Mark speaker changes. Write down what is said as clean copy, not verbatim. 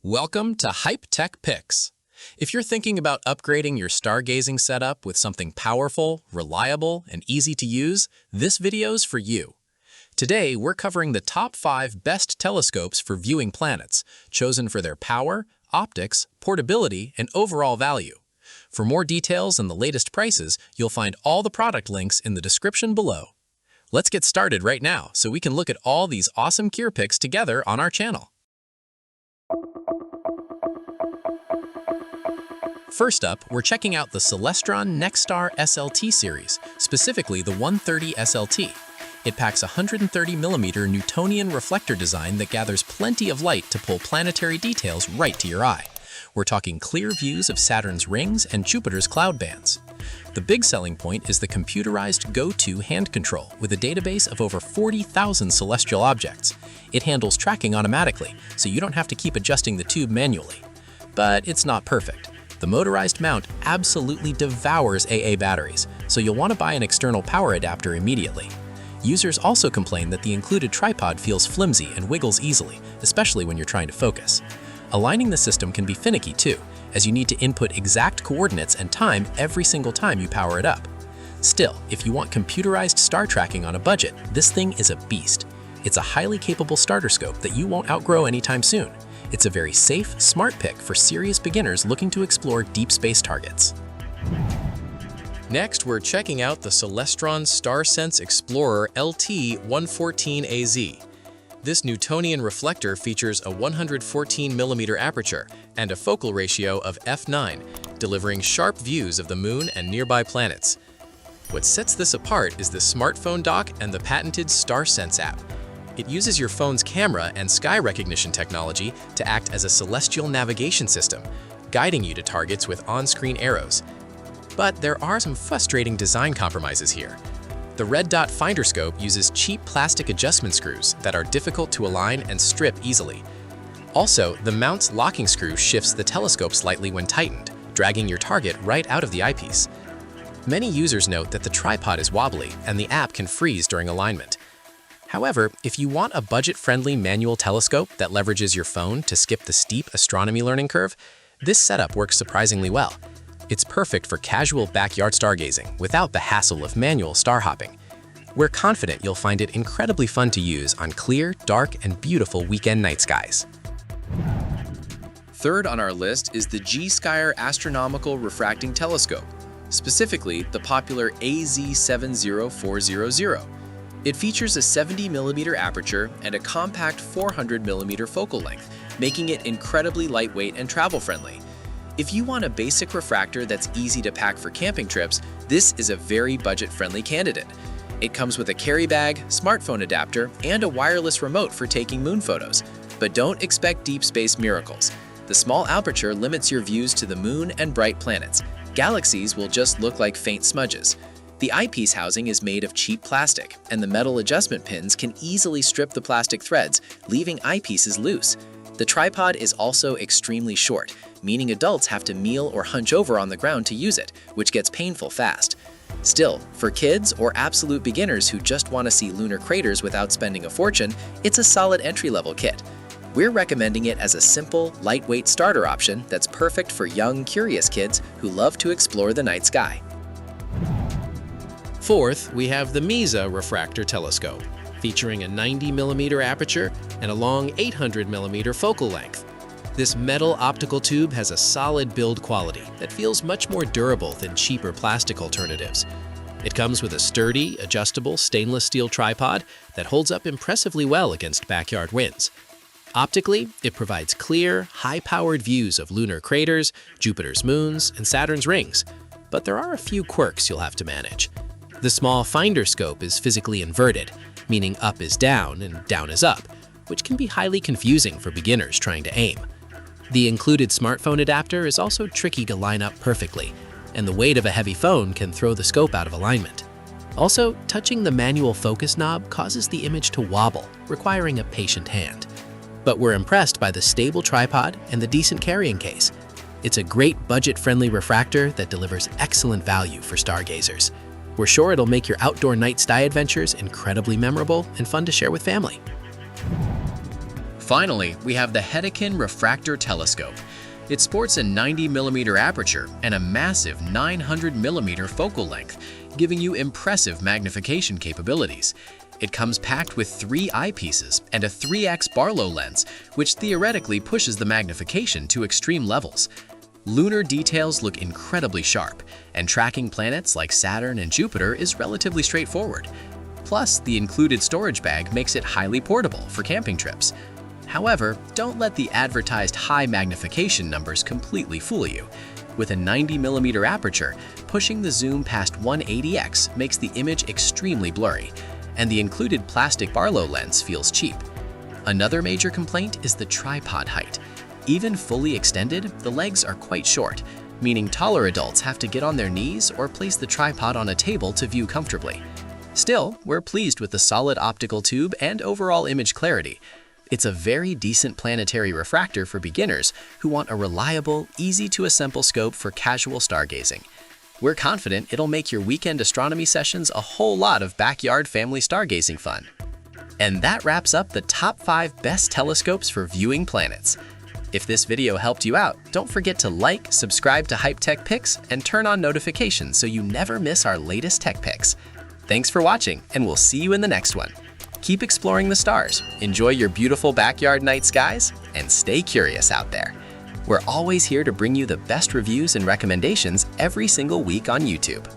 Speaker 1: Welcome to Hype Tech Picks. If you're thinking about upgrading your stargazing setup with something powerful, reliable, and easy to use, this video's for you. Today, we're covering the top 5 best telescopes for viewing planets, chosen for their power, optics, portability, and overall value. For more details and the latest prices, you'll find all the product links in the description below. Let's get started right now so we can look at all these awesome gear picks together on our channel. First up, we're checking out the Celestron NexStar SLT Series, specifically the 130 SLT. It packs a 130mm Newtonian reflector design that gathers plenty of light to pull planetary details right to your eye. We're talking clear views of Saturn's rings and Jupiter's cloud bands. The big selling point is the computerized go-to hand control with a database of over 40,000 celestial objects. It handles tracking automatically, so you don't have to keep adjusting the tube manually. But it's not perfect. The motorized mount absolutely devours AA batteries, so you'll want to buy an external power adapter immediately. Users also complain that the included tripod feels flimsy and wiggles easily, especially when you're trying to focus. Aligning the system can be finicky too, as you need to input exact coordinates and time every single time you power it up. Still, if you want computerized star tracking on a budget, this thing is a beast. It's a highly capable starter scope that you won't outgrow anytime soon. It's a very safe, smart pick for serious beginners looking to explore deep space targets. Next, we're checking out the Celestron StarSense Explorer LT 114AZ. This Newtonian reflector features a 114mm aperture and a focal ratio of f9, delivering sharp views of the moon and nearby planets. What sets this apart is the smartphone dock and the patented StarSense app. It uses your phone's camera and sky recognition technology to act as a celestial navigation system, guiding you to targets with on-screen arrows. But there are some frustrating design compromises here. The red dot finder scope uses cheap plastic adjustment screws that are difficult to align and strip easily. Also, the mount's locking screw shifts the telescope slightly when tightened, dragging your target right out of the eyepiece. Many users note that the tripod is wobbly and the app can freeze during alignment. However, if you want a budget-friendly manual telescope that leverages your phone to skip the steep astronomy learning curve, this setup works surprisingly well. It's perfect for casual backyard stargazing without the hassle of manual star hopping. We're confident you'll find it incredibly fun to use on clear, dark, and beautiful weekend night skies. Third on our list is the Gskyer Astronomical Refracting Telescope, specifically the popular AZ70400. It features a 70mm aperture and a compact 400mm focal length, making it incredibly lightweight and travel-friendly. If you want a basic refractor that's easy to pack for camping trips, this is a very budget-friendly candidate. It comes with a carry bag, smartphone adapter, and a wireless remote for taking moon photos. But don't expect deep space miracles. The small aperture limits your views to the moon and bright planets. Galaxies will just look like faint smudges. The eyepiece housing is made of cheap plastic, and the metal adjustment pins can easily strip the plastic threads, leaving eyepieces loose. The tripod is also extremely short, meaning adults have to kneel or hunch over on the ground to use it, which gets painful fast. Still, for kids or absolute beginners who just want to see lunar craters without spending a fortune, it's a solid entry-level kit. We're recommending it as a simple, lightweight starter option that's perfect for young, curious kids who love to explore the night sky. Fourth, we have the MEEZAA refractor telescope, featuring a 90mm aperture and a long 800mm focal length. This metal optical tube has a solid build quality that feels much more durable than cheaper plastic alternatives. It comes with a sturdy, adjustable stainless steel tripod that holds up impressively well against backyard winds. Optically, it provides clear, high-powered views of lunar craters, Jupiter's moons, and Saturn's rings. But there are a few quirks you'll have to manage. The small finder scope is physically inverted, meaning up is down and down is up, which can be highly confusing for beginners trying to aim. The included smartphone adapter is also tricky to line up perfectly, and the weight of a heavy phone can throw the scope out of alignment. Also, touching the manual focus knob causes the image to wobble, requiring a patient hand. But we're impressed by the stable tripod and the decent carrying case. It's a great budget-friendly refractor that delivers excellent value for stargazers. We're sure it'll make your outdoor night sky adventures incredibly memorable and fun to share with family. Finally, we have the HETEKAN Refractor Telescope. It sports a 90mm aperture and a massive 900mm focal length, giving you impressive magnification capabilities. It comes packed with 3 eyepieces and a 3x Barlow lens, which theoretically pushes the magnification to extreme levels. Lunar details look incredibly sharp, and tracking planets like Saturn and Jupiter is relatively straightforward. Plus, the included storage bag makes it highly portable for camping trips. However, don't let the advertised high magnification numbers completely fool you. With a 90mm aperture, pushing the zoom past 180x makes the image extremely blurry, and the included plastic Barlow lens feels cheap. Another major complaint is the tripod height. Even fully extended, the legs are quite short, meaning taller adults have to get on their knees or place the tripod on a table to view comfortably. Still, we're pleased with the solid optical tube and overall image clarity. It's a very decent planetary refractor for beginners who want a reliable, easy-to-assemble scope for casual stargazing. We're confident it'll make your weekend astronomy sessions a whole lot of backyard family stargazing fun. And that wraps up the top 5 best telescopes for viewing planets. If this video helped you out, don't forget to like, subscribe to Hype Tech Picks, and turn on notifications so you never miss our latest tech picks. Thanks for watching, and we'll see you in the next one. Keep exploring the stars, enjoy your beautiful backyard night skies, and stay curious out there. We're always here to bring you the best reviews and recommendations every single week on YouTube.